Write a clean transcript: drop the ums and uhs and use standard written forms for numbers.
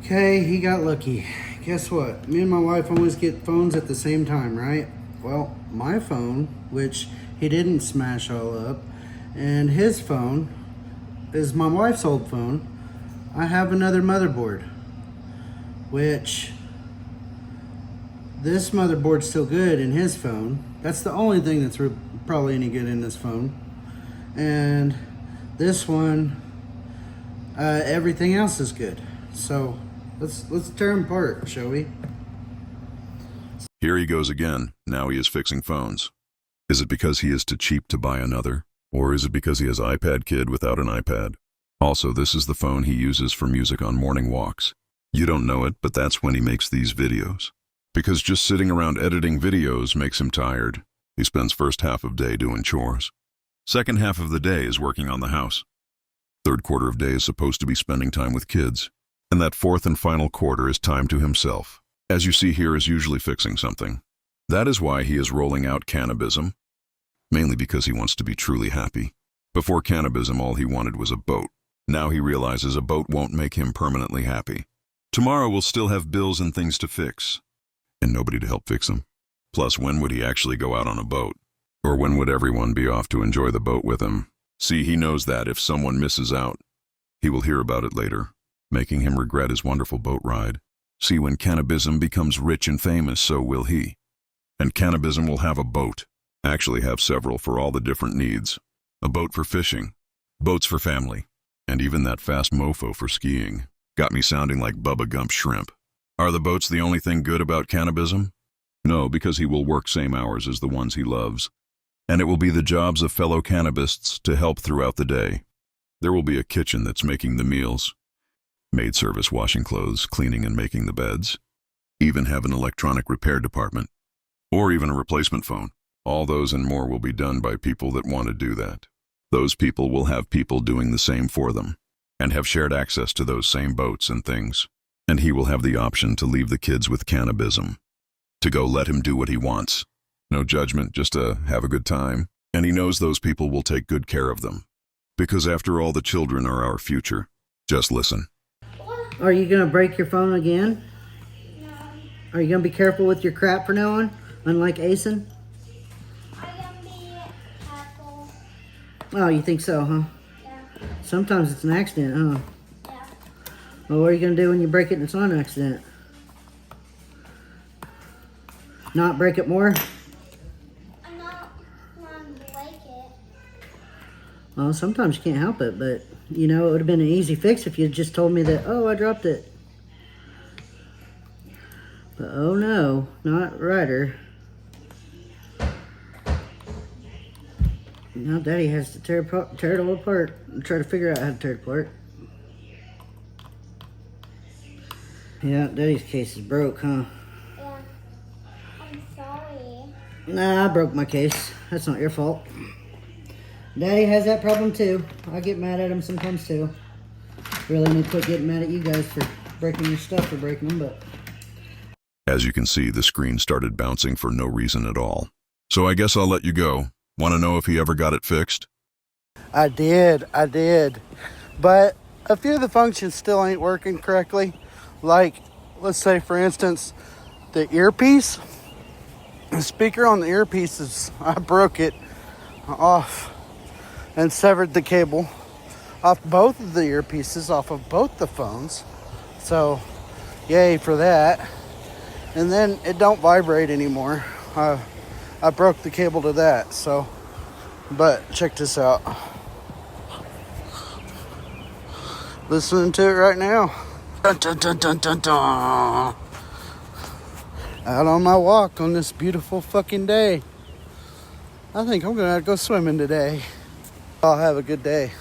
Okay, he got lucky. Guess what? Me and my wife always get phones at the same time, right? Well, my phone, which he didn't smash all up, and his phone is my wife's old phone. I have another motherboard, which this motherboard's still good in his phone. That's the only thing that's probably any good in this phone. And this one, everything else is good. So let's tear them apart, shall we? Here he goes again. Now he is fixing phones. Is it because he is too cheap to buy another? Or is it because he has iPad Kid without an iPad? Also, this is the phone he uses for music on morning walks. You don't know it, but that's when he makes these videos. Because just sitting around editing videos makes him tired. He spends first half of day doing chores. Second half of the day is working on the house. Third quarter of day is supposed to be spending time with kids. And that fourth and final quarter is time to himself. As you see here, is usually fixing something. That is why he is rolling out cannabism. Mainly because he wants to be truly happy. Before cannabism, all he wanted was a boat. Now he realizes a boat won't make him permanently happy. Tomorrow we'll still have bills and things to fix. And nobody to help fix them. Plus, when would he actually go out on a boat? Or when would everyone be off to enjoy the boat with him? See, he knows that if someone misses out, he will hear about it later, making him regret his wonderful boat ride. See, when cannabism becomes rich and famous, so will he. And cannabism will have a boat. Actually have several for all the different needs. A boat for fishing, boats for family, and even that fast mofo for skiing. Got me sounding like Bubba Gump Shrimp. Are the boats the only thing good about cannabism? No, because he will work same hours as the ones he loves. And it will be the jobs of fellow cannabists to help throughout the day. There will be a kitchen that's making the meals. Maid service washing clothes, cleaning and making the beds. Even have an electronic repair department. Or even a replacement phone. All those and more will be done by people that want to do that. Those people will have people doing the same for them. And have shared access to those same boats and things. And he will have the option to leave the kids with cannabism. To go let him do what he wants. No judgment, just to have a good time. And he knows those people will take good care of them. Because after all, the children are our future. Just listen. Are you going to break your phone again? No. Are you going to be careful with your crap from now on? Unlike Asen? I'm gonna be careful. Oh, you think so, huh? Yeah. Sometimes it's an accident, huh? Yeah. Well, what are you going to do when you break it and it's not an accident? Not break it more? I'm not gonna break it. Well, sometimes you can't help it, but, you know, it would have been an easy fix if you just told me that, oh, I dropped it. But, oh no, not Ryder. Now Daddy has to tear it all apart and try to figure out how to tear it apart. Yeah, Daddy's case is broke, huh? Yeah. I'm sorry. Nah, I broke my case. That's not your fault. Daddy has that problem too. I get mad at him sometimes too. Really need to quit getting mad at you guys for breaking your stuff or breaking them, but... As you can see, the screen started bouncing for no reason at all. So I guess I'll let you go. Want to know if he ever got it fixed? I did. But a few of the functions still ain't working correctly. Like, let's say for instance, the earpiece. The speaker on the earpiece I broke it off and severed the cable off both of the earpieces off of both the phones. So, yay for that. And then it don't vibrate anymore. I broke the cable to that, so, but check this out. Listening to it right now. Dun, dun, dun, dun, dun, dun. Out on my walk on this beautiful fucking day. I think I'm gonna have to go swimming today. I'll have a good day.